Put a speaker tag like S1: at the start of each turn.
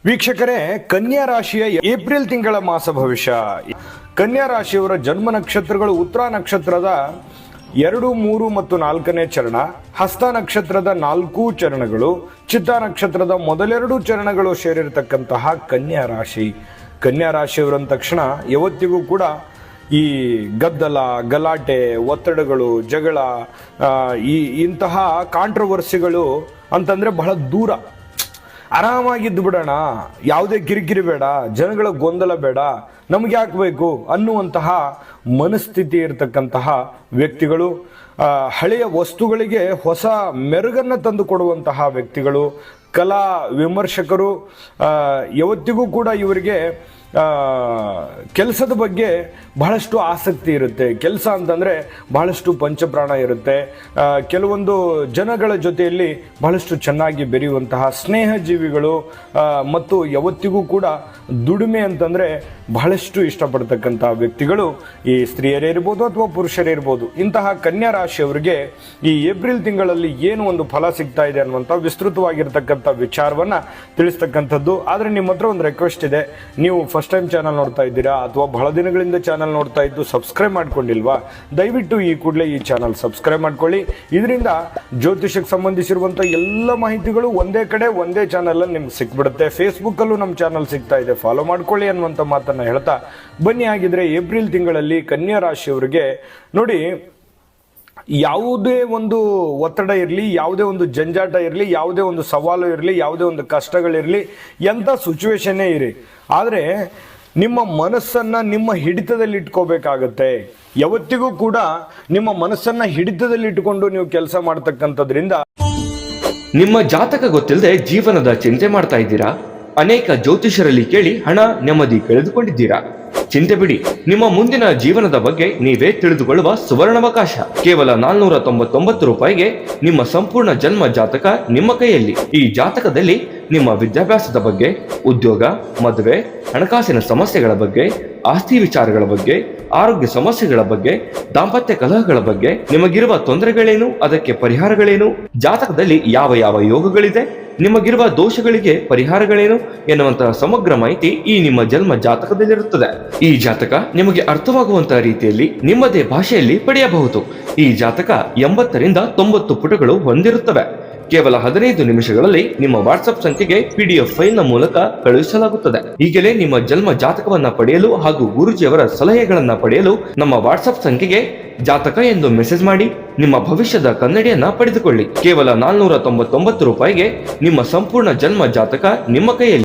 S1: ವೀಕ್ಷಕರೇ, ಕನ್ಯಾ ರಾಶಿಯ ಏಪ್ರಿಲ್ ತಿಂಗಳ ಮಾಸ ಭವಿಷ್ಯ. ಕನ್ಯಾ ರಾಶಿಯವರ ಜನ್ಮ ನಕ್ಷತ್ರಗಳು ಉತ್ತರ ನಕ್ಷತ್ರದ 2, 3 ಮತ್ತು 4ನೇ ಚರಣ, ಹಸ್ತ ನಕ್ಷತ್ರದ 4 ಚರಣಗಳು, ಚಿತ್ತ ನಕ್ಷತ್ರದ ಮೊದಲೆರಡು ಚರಣಗಳು ಸೇರಿರತಕ್ಕಂತಹ ಕನ್ಯಾ ರಾಶಿ. ಕನ್ಯಾ ರಾಶಿಯವರಂದ ತಕ್ಷಣ ಯಾವತ್ತಿಗೂ ಕೂಡ ಈ ಗದ್ದಲ, ಗಲಾಟೆ, ಒತ್ತಡಗಳು, ಜಗಳ, ಇಂತಹ ಕಾಂಟ್ರವರ್ಸಿಗಳು ಅಂತಂದ್ರೆ ಬಹಳ ದೂರ. ಆರಾಮಾಗಿದ್ದು ಬಿಡೋಣ, ಯಾವುದೇ ಕಿರಿಕಿರಿ ಬೇಡ, ಜನಗಳ ಗೊಂದಲ ಬೇಡ, ನಮ್ಗೆ ಹಾಕಬೇಕು ಅನ್ನುವಂತಹ ಮನಸ್ಥಿತಿ ಇರತಕ್ಕಂತಹ ವ್ಯಕ್ತಿಗಳು, ಹಳೆಯ ವಸ್ತುಗಳಿಗೆ ಹೊಸ ಮೆರುಗನ್ನು ತಂದು ಕೊಡುವಂತಹ ವ್ಯಕ್ತಿಗಳು, ಕಲಾ ವಿಮರ್ಶಕರು. ಯಾವತ್ತಿಗೂ ಕೂಡ ಇವರಿಗೆ ಕೆಲಸದ ಬಗ್ಗೆ ಬಹಳಷ್ಟು ಆಸಕ್ತಿ ಇರುತ್ತೆ. ಕೆಲಸ ಅಂತಂದರೆ ಬಹಳಷ್ಟು ಪಂಚಪ್ರಾಣ ಇರುತ್ತೆ. ಕೆಲವೊಂದು ಜನಗಳ ಜೊತೆಯಲ್ಲಿ ಬಹಳಷ್ಟು ಚೆನ್ನಾಗಿ ಬೆರೆಯುವಂತಹ ಸ್ನೇಹ ಜೀವಿಗಳು ಮತ್ತು ಯಾವತ್ತಿಗೂ ಕೂಡ ದುಡಿಮೆ ಅಂತಂದರೆ ಬಹಳಷ್ಟು ಇಷ್ಟಪಡ್ತಕ್ಕಂಥ ವ್ಯಕ್ತಿಗಳು ಈ ಸ್ತ್ರೀಯರೇ ಇರ್ಬೋದು ಅಥವಾ ಪುರುಷರೇ ಇರ್ಬೋದು. ಇಂತಹ ಕನ್ಯಾ ರಾಶಿಯವರಿಗೆ ಈ ಏಪ್ರಿಲ್ ತಿಂಗಳಲ್ಲಿ ಏನು ಒಂದು ಫಲ ಸಿಗ್ತಾ ಇದೆ ಅನ್ನುವಂಥ ವಿಸ್ತೃತವಾಗಿರ್ತಕ್ಕಂಥ ವಿಚಾರವನ್ನು ತಿಳಿಸ್ತಕ್ಕಂಥದ್ದು. ಆದರೆ ನಿಮ್ಮ ಹತ್ರ ಒಂದು ರಿಕ್ವೆಸ್ಟ್ ಇದೆ. ನೀವು ಫಸ್ಟ್ ಟೈಮ್ ಚಾನಲ್ ನೋಡ್ತಾ ಇದ್ದೀರಾ ಅಥವಾ ಬಹಳ ದಿನಗಳಿಂದ ಚಾನಲ್ ನೋಡ್ತಾ ಇದ್ದು ಸಬ್ಸ್ಕ್ರೈಬ್ ಮಾಡ್ಕೊಂಡಿಲ್ವಾ? ದಯವಿಟ್ಟು ಈ ಕೂಡಲೇ ಈ ಚಾನಲ್ ಸಬ್ಸ್ಕ್ರೈಬ್ ಮಾಡ್ಕೊಳ್ಳಿ. ಇದರಿಂದ ಜ್ಯೋತಿಷಕ್ಕೆ ಸಂಬಂಧಿಸಿರುವಂಥ ಎಲ್ಲ ಮಾಹಿತಿಗಳು ಒಂದೇ ಕಡೆ ಒಂದೇ ಚಾನಲ್ ಅಲ್ಲಿ ನಿಮ್ಗೆ ಸಿಕ್ಬಿಡುತ್ತೆ. ಫೇಸ್ಬುಕ್ ಅಲ್ಲೂ ನಮ್ಮ ಚಾನಲ್ ಸಿಗ್ತಾ ಇದೆ, ಫಾಲೋ ಮಾಡ್ಕೊಳ್ಳಿ ಅನ್ನುವಂಥ ಮಾತನ್ನ ಹೇಳ್ತಾ ಬನ್ನಿ. ಆಗಿದ್ರೆ ಏಪ್ರಿಲ್ ತಿಂಗಳಲ್ಲಿ ಕನ್ಯಾ ರಾಶಿಯವರಿಗೆ ನೋಡಿ, ಯಾವುದೇ ಒಂದು ಒತ್ತಡ ಇರಲಿ, ಯಾವುದೇ ಒಂದು ಜಂಜಾಟ ಇರಲಿ, ಯಾವುದೇ ಒಂದು ಸವಾಲು ಇರಲಿ, ಯಾವುದೇ ಒಂದು ಕಷ್ಟಗಳಿರಲಿ, ಎಂಥ ಸಿಚುವೇಶನ್ನೇ ಇರಿ, ಆದರೆ ನಿಮ್ಮ ಮನಸ್ಸನ್ನ ನಿಮ್ಮ ಹಿಡಿತದಲ್ಲಿ ಇಟ್ಕೋಬೇಕಾಗತ್ತೆ. ಯಾವತ್ತಿಗೂ ಕೂಡ ನಿಮ್ಮ ಮನಸ್ಸನ್ನ ಹಿಡಿತದಲ್ಲಿ ಇಟ್ಟುಕೊಂಡು ನೀವು ಕೆಲಸ ಮಾಡ್ತಕ್ಕಂಥದ್ರಿಂದ
S2: ನಿಮ್ಮ ಜಾತಕ ಗೊತ್ತಿಲ್ಲದೆ ಜೀವನದ ಚಿಂತೆ ಮಾಡ್ತಾ ಇದ್ದೀರಾ? ಅನೇಕ ಜ್ಯೋತಿಷರಲ್ಲಿ ಕೇಳಿ ಹಣ ನೆಮ್ಮದಿ ಕಳೆದುಕೊಂಡಿದ್ದೀರಾ? ಚಿಂತೆ ಬಿಡಿ, ನಿಮ್ಮ ಮುಂದಿನ ಜೀವನದ ಬಗ್ಗೆ ನೀವೇ ತಿಳಿದುಕೊಳ್ಳುವ ಸುವರ್ಣಾವಕಾಶ. ಕೇವಲ 499 ರೂಪಾಯಿಗೆ ನಿಮ್ಮ ಸಂಪೂರ್ಣ ಜನ್ಮ ಜಾತಕ ನಿಮ್ಮ ಕೈಯಲ್ಲಿ. ಈ ಜಾತಕದಲ್ಲಿ ನಿಮ್ಮ ವಿದ್ಯಾಭ್ಯಾಸದ ಬಗ್ಗೆ, ಉದ್ಯೋಗ, ಮದುವೆ, ಹಣಕಾಸಿನ ಸಮಸ್ಯೆಗಳ ಬಗ್ಗೆ, ಆಸ್ತಿ ವಿಚಾರಗಳ ಬಗ್ಗೆ, ಆರೋಗ್ಯ ಸಮಸ್ಯೆಗಳ ಬಗ್ಗೆ, ದಾಂಪತ್ಯ ಕಲಹಗಳ ಬಗ್ಗೆ, ನಿಮಗಿರುವ ತೊಂದರೆಗಳೇನು, ಅದಕ್ಕೆ ಪರಿಹಾರಗಳೇನು, ಜಾತಕದಲ್ಲಿ ಯಾವ ಯಾವ ಯೋಗಗಳಿದೆ, ನಿಮಗಿರುವ ದೋಷಗಳಿಗೆ ಪರಿಹಾರಗಳೇನು ಎನ್ನುವಂತಹ ಸಮಗ್ರ ಮಾಹಿತಿ ಈ ನಿಮ್ಮ ಜನ್ಮ ಜಾತಕದಲ್ಲಿರುತ್ತದೆ. ಈ ಜಾತಕ ನಿಮಗೆ ಅರ್ಥವಾಗುವಂತಹ ರೀತಿಯಲ್ಲಿ ನಿಮ್ಮದೇ ಭಾಷೆಯಲ್ಲಿ ಪಡೆಯಬಹುದು. ಈ ಜಾತಕ 80 ರಿಂದ 90 ಪುಟಗಳು ಹೊಂದಿರುತ್ತವೆ. ಕೇವಲ 15 ನಿಮಿಷಗಳಲ್ಲಿ ನಿಮ್ಮ ವಾಟ್ಸ್ಆಪ್ ಸಂಖ್ಯೆಗೆ PDF ಫೈಲ್ ನ ಮೂಲಕ ಕಳುಹಿಸಲಾಗುತ್ತದೆ. ಈಗಲೇ ನಿಮ್ಮ ಜನ್ಮ ಜಾತಕವನ್ನ ಪಡೆಯಲು ಹಾಗೂ ಗುರುಜಿಯವರ ಸಲಹೆಗಳನ್ನ ಪಡೆಯಲು ನಮ್ಮ ವಾಟ್ಸ್ಆಪ್ ಸಂಖ್ಯೆಗೆ ಜಾತಕ ಎಂದು ಮೆಸೇಜ್ ಮಾಡಿ ನಿಮ್ಮ ಭವಿಷ್ಯದ ಕನ್ನಡಿಯನ್ನ ಪಡೆದುಕೊಳ್ಳಿ. ಕೇವಲ 499 ರೂಪಾಯಿಗೆ ನಿಮ್ಮ ಸಂಪೂರ್ಣ ಜನ್ಮ ಜಾತಕ ನಿಮ್ಮ ಕೈಯಲ್ಲಿ.